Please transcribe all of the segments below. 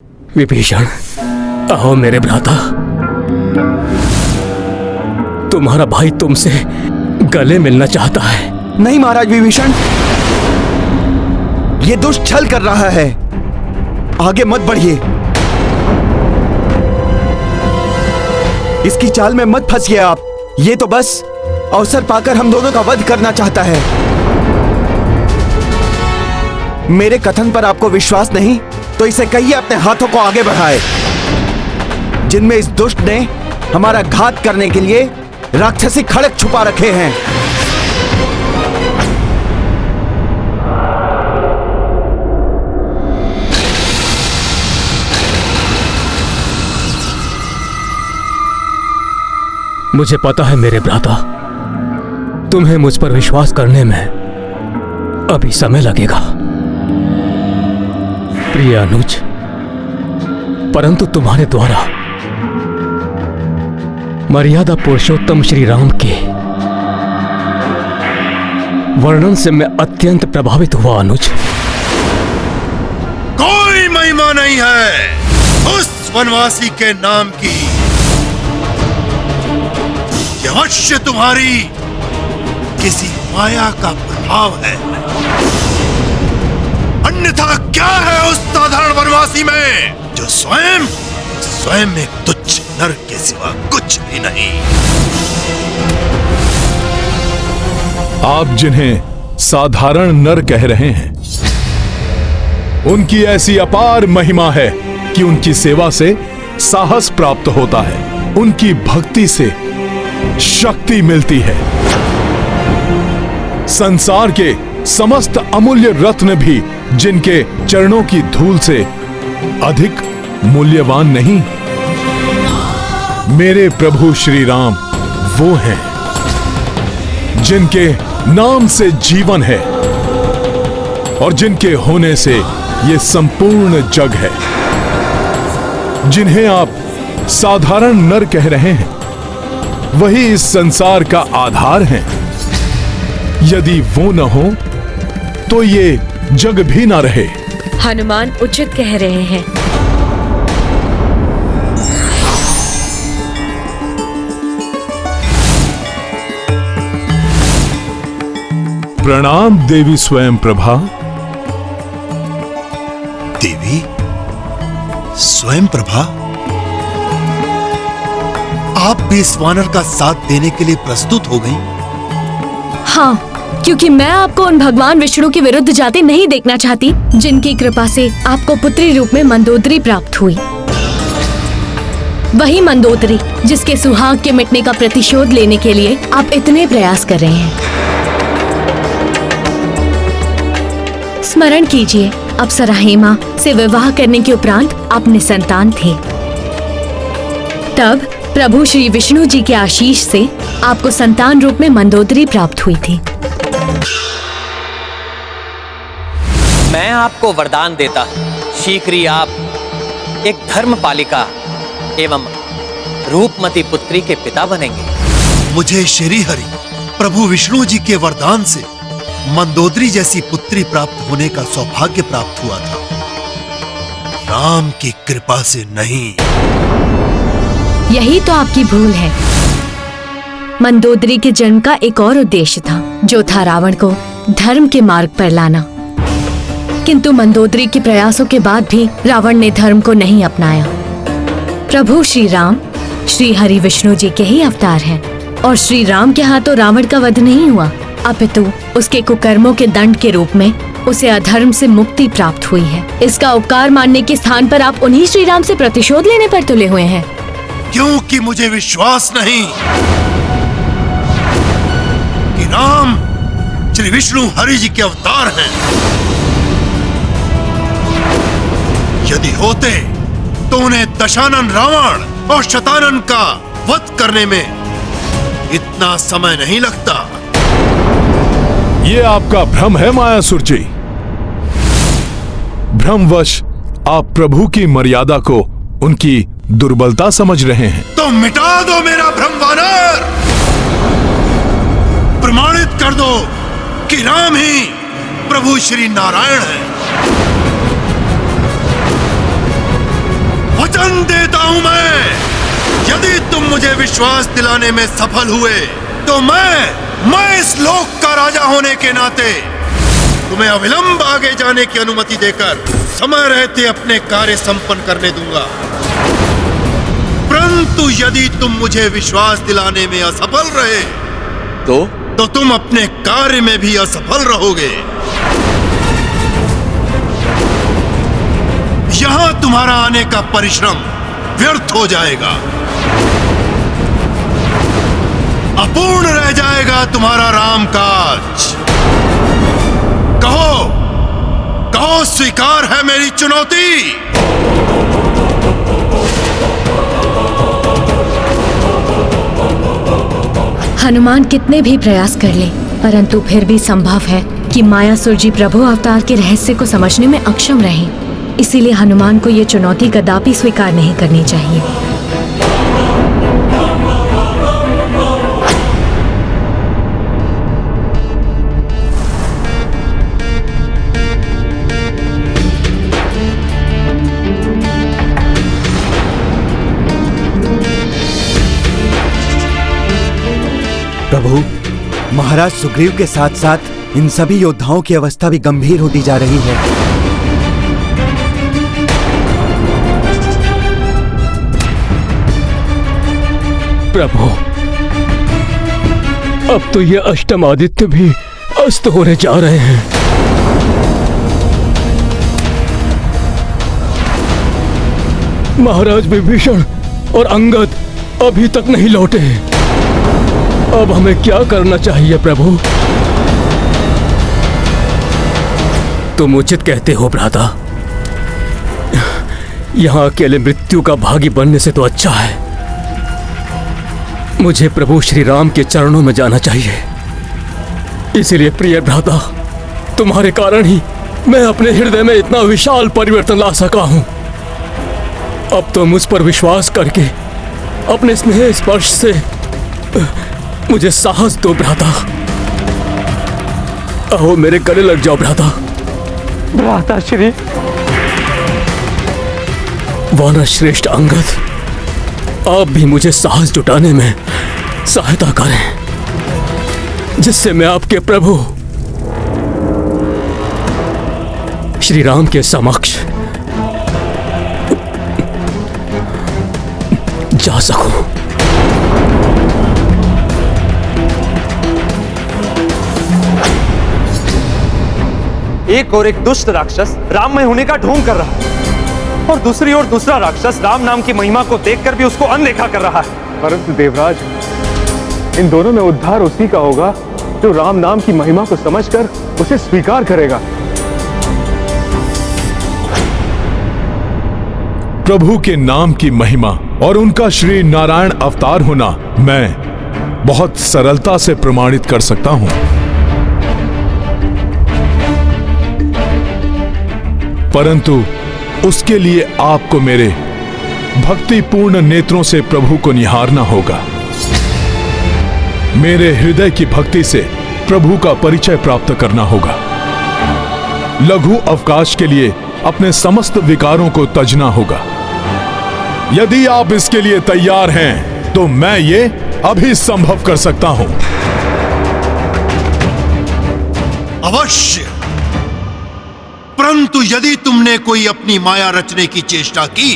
विभीषण, आओ मेरे भ्राता। तुम्हारा भाई तुमसे गले मिलना चाहता है। नहीं महाराज विभीषण, ये दुष्ट छल कर रहा है। आगे मत बढ़िए, इसकी चाल में मत फंसिए आप। ये तो बस अवसर पाकर हम दोनों का वध करना चाहता है। मेरे कथन पर आपको विश्वास नहीं तो इसे कहिए अपने हाथों को आगे बढ़ाए, जिनमें इस दुष्ट ने हमारा घात करने के लिए राक्षसी खड़ग छुपा रखे हैं। मुझे पता है मेरे भ्राता, तुम्हें मुझ पर विश्वास करने में अभी समय लगेगा। प्रिय अनुज, परंतु तुम्हारे द्वारा मर्यादा पुरुषोत्तम श्री राम के वर्णन से मैं अत्यंत प्रभावित हुआ। अनुज, कोई महिमा नहीं है उस वनवासी के नाम की। यह अवश्य तुम्हारी किसी माया का प्रभाव है, अन्यथा क्या है उस साधारण वनवासी में जो स्वयं एक तुच्छ नर के सिवा कुछ भी नहीं। आप जिन्हें साधारण नर कह रहे हैं, उनकी ऐसी अपार महिमा है कि उनकी सेवा से साहस प्राप्त होता है, उनकी भक्ति से शक्ति मिलती है। संसार के समस्त अमूल्य रत्न भी जिनके चरणों की धूल से अधिक मूल्यवान नहीं। मेरे प्रभु श्री राम वो हैं जिनके नाम से जीवन है और जिनके होने से ये संपूर्ण जग है। जिन्हें आप साधारण नर कह रहे हैं, वही इस संसार का आधार हैं। यदि वो न हो तो ये जग भी ना रहे। हनुमान उचित कह रहे हैं। प्रणाम देवी स्वयं प्रभा। देवी स्वयं प्रभा, आप भी इस वानर का साथ देने के लिए प्रस्तुत हो गई? हाँ, क्योंकि मैं आपको उन भगवान विष्णु के विरुद्ध जाते नहीं देखना चाहती जिनकी कृपा से आपको पुत्री रूप में मंदोदरी प्राप्त हुई। वही मंदोदरी जिसके सुहाग के मिटने का प्रतिशोध लेने के लिए आप इतने प्रयास कर रहे हैं। स्मरण कीजिए, अप्सरा हेमा से विवाह करने के उपरांत आप निसंतान थे। तब प्रभु श्री विष्णु जी के आशीष से आपको संतान रूप में मंदोदरी प्राप्त हुई थी। मैं आपको वरदान देता हूं, शीघ्र ही आप एक धर्मपालिका एवं रूपमती पुत्री के पिता बनेंगे। मुझे श्री हरि प्रभु विष्णु जी के वरदान से मंदोदरी जैसी पुत्री प्राप्त होने का सौभाग्य प्राप्त हुआ था, राम की कृपा से नहीं। यही तो आपकी भूल है। मंदोदरी के जन्म का एक और उद्देश्य था, जो था रावण को धर्म के मार्ग पर लाना। किंतु मंदोदरी के प्रयासों के बाद भी रावण ने धर्म को नहीं अपनाया। प्रभु श्री राम श्री हरि विष्णु जी के ही अवतार हैं और श्री राम के हाथों रावण का वध नहीं हुआ, अपितु उसके कुकर्मों के दंड के रूप में उसे अधर्म से मुक्ति प्राप्त हुई है। इसका उपकार मानने के स्थान पर आप उन्हीं श्री राम से प्रतिशोध लेने पर तुले हुए हैं। क्योंकि मुझे विश्वास नहीं कि राम श्री विष्णु हरि जी के अवतार हैं। यदि होते तो उन्हें दशानन रावण और शतानन का वध करने में इतना समय नहीं लगता। ये आपका भ्रम है मायासुर जी। भ्रमवश आप प्रभु की मर्यादा को उनकी दुर्बलता समझ रहे हैं। तो मिटा दो मेरा भ्रम वानर, प्रमाणित कर दो कि राम ही प्रभु श्री नारायण है। वरदान देता हूं मैं। यदि तुम मुझे विश्वास दिलाने में सफल हुए तो मैं इस लोक का राजा होने के नाते तुम्हें अविलंब आगे जाने की अनुमति देकर समय रहते अपने कार्य संपन्न करने दूंगा। परंतु यदि तुम मुझे विश्वास दिलाने में असफल रहे तो तुम अपने कार्य में भी असफल रहोगे। यहां तुम्हारा आने का परिश्रम व्यर्थ हो जाएगा, अपूर्ण रह जाएगा तुम्हारा रामकाज। कहो स्वीकार है मेरी चुनौती। हनुमान कितने भी प्रयास कर ले, परंतु फिर भी संभव है कि मायासुर जी प्रभु अवतार के रहस्य को समझने में अक्षम रहें। इसीलिए हनुमान को ये चुनौती कदापि स्वीकार नहीं करनी चाहिए। प्रभु, महाराज सुग्रीव के साथ साथ इन सभी योद्धाओं की अवस्था भी गंभीर होती जा रही है। प्रभु, अब तो ये अष्टम आदित्य भी अस्त होने जा रहे हैं। महाराज विभीषण और अंगद अभी तक नहीं लौटे। अब हमें क्या करना चाहिए प्रभु? तुम उचित कहते हो भ्राता। यहां अकेले मृत्यु का भागी बनने से तो अच्छा है मुझे प्रभु श्री राम के चरणों में जाना चाहिए। इसलिए प्रिय भ्राता, तुम्हारे कारण ही मैं अपने हृदय में इतना विशाल परिवर्तन ला सका हूं। अब तो मुझ पर विश्वास करके अपने स्नेह स्पर्श से मुझे साहस दो भ्राता। आओ मेरे गले लग जाओ भ्राता। भ्राता श्री। वानर श्रेष्ठ अंगद, आप भी मुझे साहस जुटाने में सहायता करें, जिससे मैं आपके प्रभु श्री राम के समक्ष जा सकूं। एक और एक दुष्ट राक्षस राममय होने का ढोंग कर रहा है और दूसरी ओर दूसरा राक्षस राम नाम की महिमा को देखकर भी उसको अनदेखा कर रहा है। परंतु देवराज, इन दोनों में उद्धार उसी का होगा जो राम नाम की महिमा को समझकर उसे स्वीकार करेगा। प्रभु के नाम की महिमा और उनका श्री नारायण अवतार होना मैं बहुत सरलता से प्रमाणित कर सकता हूं। परंतु उसके लिए आपको मेरे भक्तिपूर्ण नेत्रों से प्रभु को निहारना होगा। मेरे हृदय की भक्ति से प्रभु का परिचय प्राप्त करना होगा। लघु अवकाश के लिए अपने समस्त विकारों को तजना होगा। यदि आप इसके लिए तैयार हैं तो मैं ये अभी संभव कर सकता हूं। अवश्य, परंतु यदि तुमने कोई अपनी माया रचने की चेष्टा की,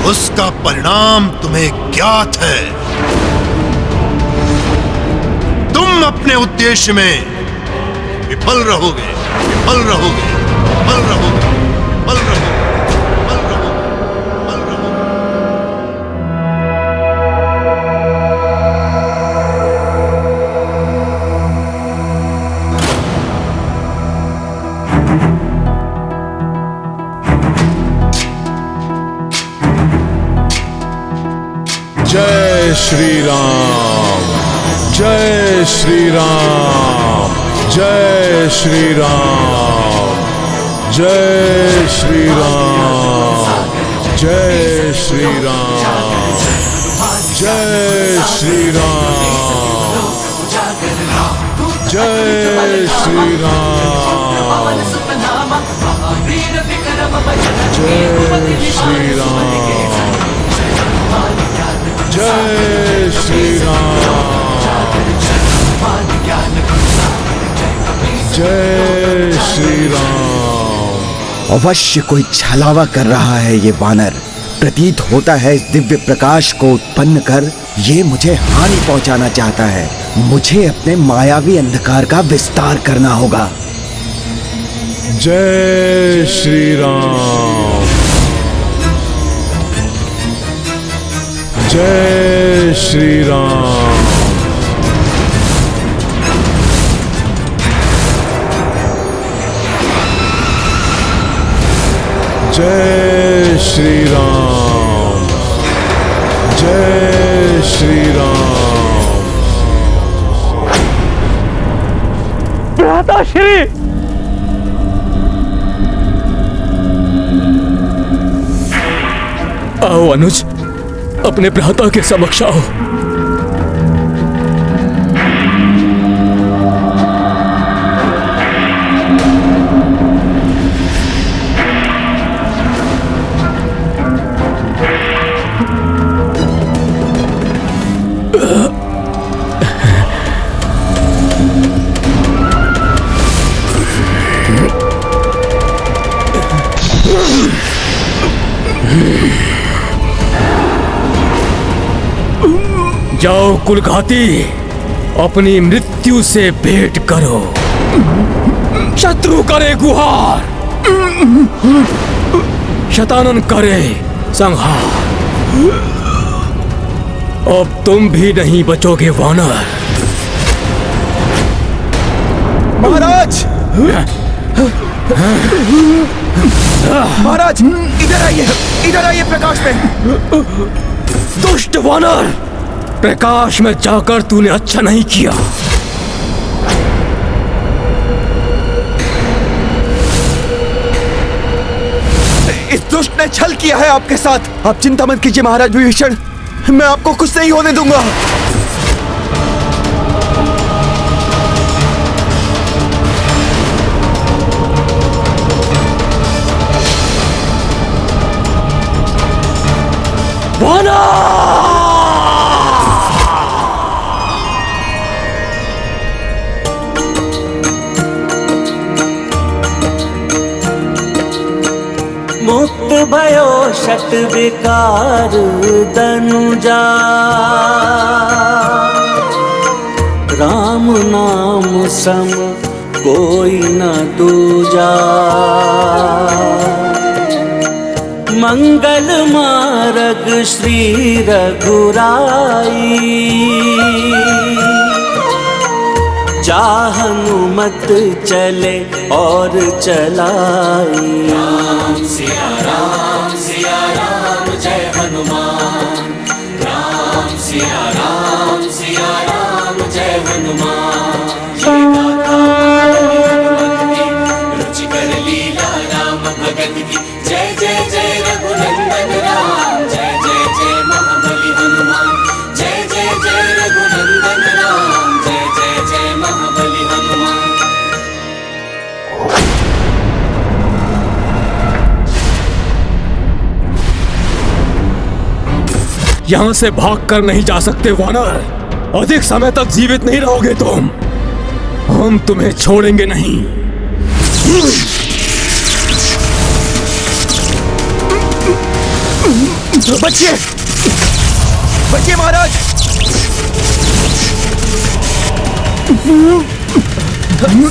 उसका परिणाम तुम्हें ज्ञात है। तुम अपने उद्देश्य में विफल रहोगे, विफल रहोगे, विफल रहोगे, विफल रहोगे, विफल रहोगे, विफल रहोगे। जय श्री राम, जय श्री राम, जय श्री राम, जय श्री राम, जय श्री राम, जय श्री राम, जय श्री राम, जय श्री राम। अवश्य कोई छलावा कर रहा है ये वानर। प्रतीत होता है इस दिव्य प्रकाश को उत्पन्न कर ये मुझे हानि पहुंचाना चाहता है। मुझे अपने मायावी अंधकार का विस्तार करना होगा। जय श्री राम। जय श्री राम। जय श्री राम। जय श्री राम। भ्राताश्री, आओ अनुज, अपने भ्राता के समक्ष आओ। जाओ कुलघाती, अपनी मृत्यु से भेंट करो। शत्रु करे गुहार, शतानन करे संहार। अब तुम भी नहीं बचोगे वानर। महाराज, महाराज, इधर आइए प्रकाश में। दुष्ट वानर, प्रकाश में जाकर तूने अच्छा नहीं किया। इस दुष्ट ने छल किया है आपके साथ। आप चिंता मत कीजिए महाराज विभीषण, मैं आपको कुछ नहीं होने दूंगा। मुक्त भयो शत विकार दनुजा, राम नाम सम कोई न दूजा। मंगल मार्ग श्री रघुराई, चाहनु मत चले और चलाई। राम सिया राम जय हनुमान। राम सिया राम जय हनुमान। रुचि कर लीला राम भगत की, जय जय जय रघुनंदन राम। जय जय जय महाबली हनुमान। जय जय जय रघुनंदन राम। जय जय जय महाबली हनुमान। यहां से भागकर नहीं जा सकते वानर। अधिक समय तक जीवित नहीं रहोगे तुम। हम तुम्हें छोड़ेंगे नहीं। बचिए, बचिए महाराज।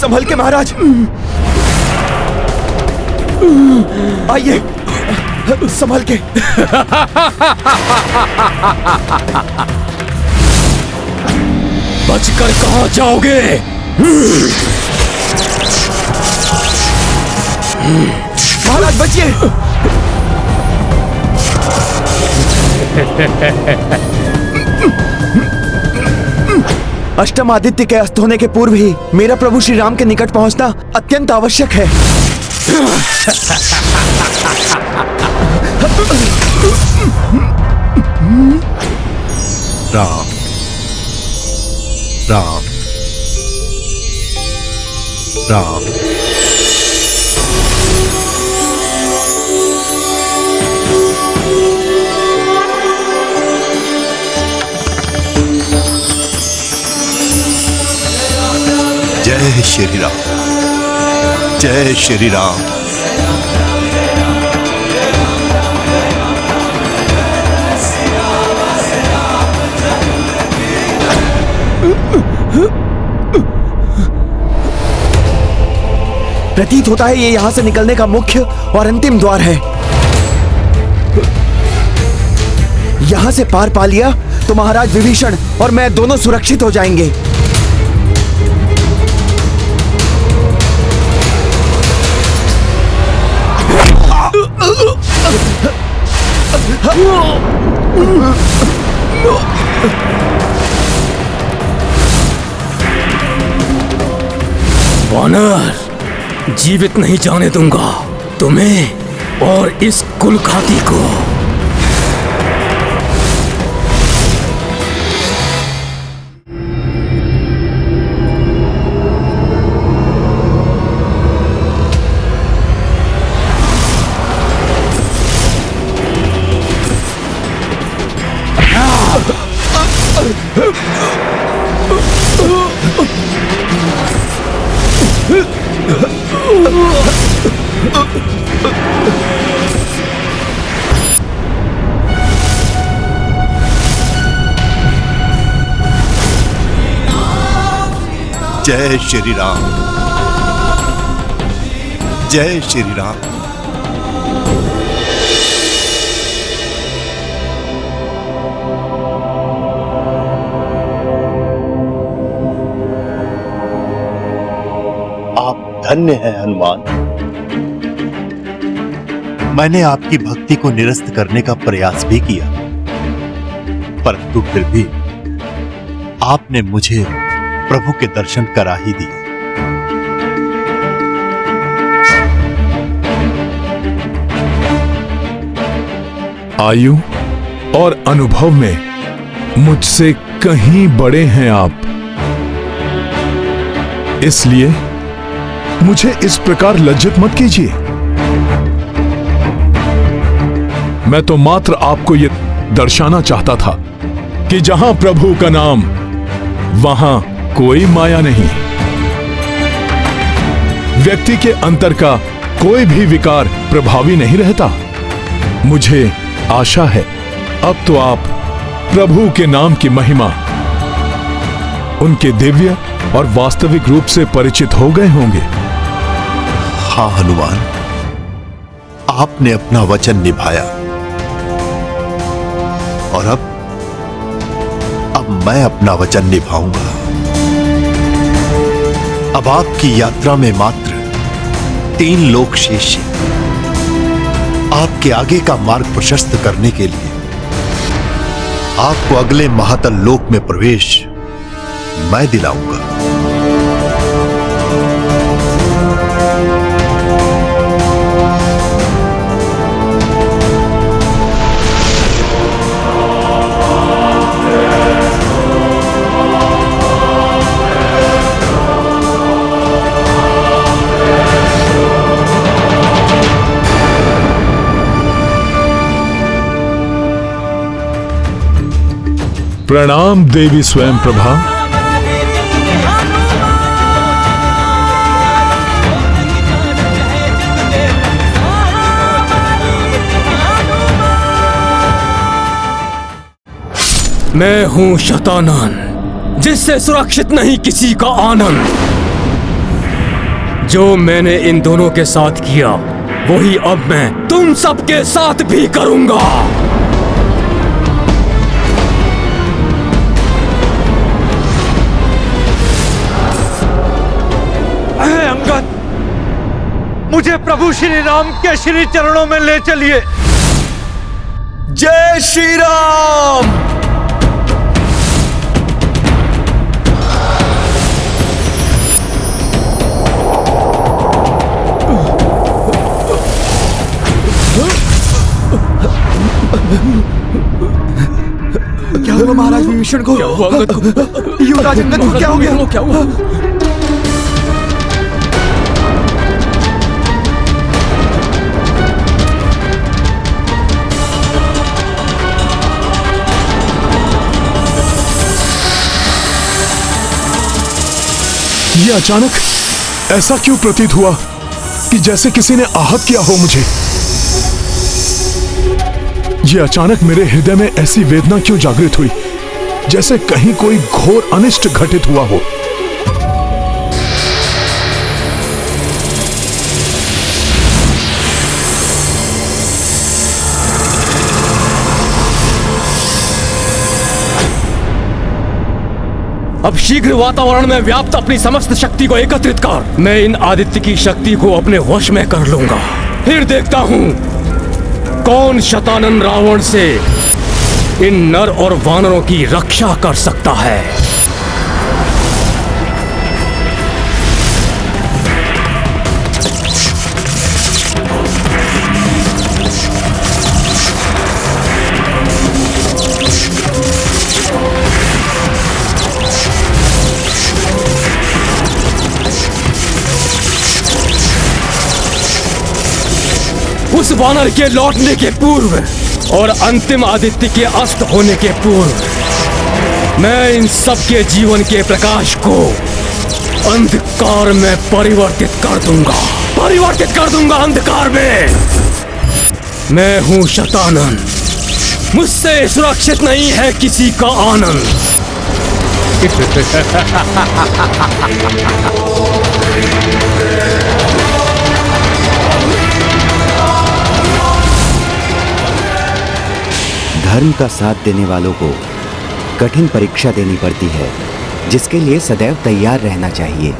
संभल के महाराज, आइए संभल के। बचकर कहां जाओगे? महाराज बचिए। अष्टम आदित्य के अस्त होने के पूर्व ही मेरा प्रभु श्री राम के निकट पहुंचना अत्यंत आवश्यक है। राम राम राम। जय श्री राम, जय श्री राम। प्रतीत होता है ये यहां से निकलने का मुख्य और अंतिम द्वार है। यहां से पार पा लिया तो महाराज विभीषण और मैं दोनों सुरक्षित हो जाएंगे। वानर, जीवित नहीं जाने दूंगा तुम्हें और इस कुलघाती को। जय श्री राम, जय श्री राम। आप धन्य हैं हनुमान। मैंने आपकी भक्ति को निरस्त करने का प्रयास भी किया, परंतु फिर भी आपने मुझे प्रभु के दर्शन करा ही दिए। आयु और अनुभव में मुझसे कहीं बड़े हैं आप, इसलिए मुझे इस प्रकार लज्जित मत कीजिए। मैं तो मात्र आपको यह दर्शाना चाहता था कि जहां प्रभु का नाम वहां कोई माया नहीं। व्यक्ति के अंतर का कोई भी विकार प्रभावी नहीं रहता। मुझे आशा है अब तो आप प्रभु के नाम की महिमा, उनके दिव्य और वास्तविक रूप से परिचित हो गए होंगे। हाँ हनुमान, आपने अपना वचन निभाया और अब मैं अपना वचन निभाऊंगा। अब आपकी यात्रा में मात्र 3 लोक शेष हैं। आपके आगे का मार्ग प्रशस्त करने के लिए आपको अगले महातल लोक में प्रवेश मैं दिलाऊंगा। प्रणाम देवी स्वयं प्रभा। मैं हूं शतानन, जिससे सुरक्षित नहीं किसी का आनंद। जो मैंने इन दोनों के साथ किया वही अब मैं तुम सबके साथ भी करूंगा। अंगद, मुझे प्रभु श्री राम के श्री चरणों में ले चलिए। जय श्री राम। क्या हुआ महाराज विभीषण को? क्या हुआ अंगद को? युवराज अंगद को क्या हो गया? क्या हुआ? ये अचानक ऐसा क्यों प्रतीत हुआ कि जैसे किसी ने आहत किया हो मुझे? ये अचानक मेरे हृदय में ऐसी वेदना क्यों जागृत हुई, जैसे कहीं कोई घोर अनिष्ट घटित हुआ हो? अब शीघ्र वातावरण में व्याप्त अपनी समस्त शक्ति को एकत्रित कर। मैं इन आदित्य की शक्ति को अपने वश में कर लूंगा। फिर देखता हूं कौन शतानन रावण से इन नर और वानरों की रक्षा कर सकता है। उस वानर के लौटने के पूर्व और अंतिम आदित्य के अस्त होने के पूर्व मैं इन सब के जीवन के प्रकाश को अंधकार में परिवर्तित कर दूंगा अंधकार में। मैं हूं शतानन, मुझसे सुरक्षित नहीं है किसी का आनंद। धर्म का साथ देने वालों को कठिन परीक्षा देनी पड़ती है, जिसके लिए सदैव तैयार रहना चाहिए।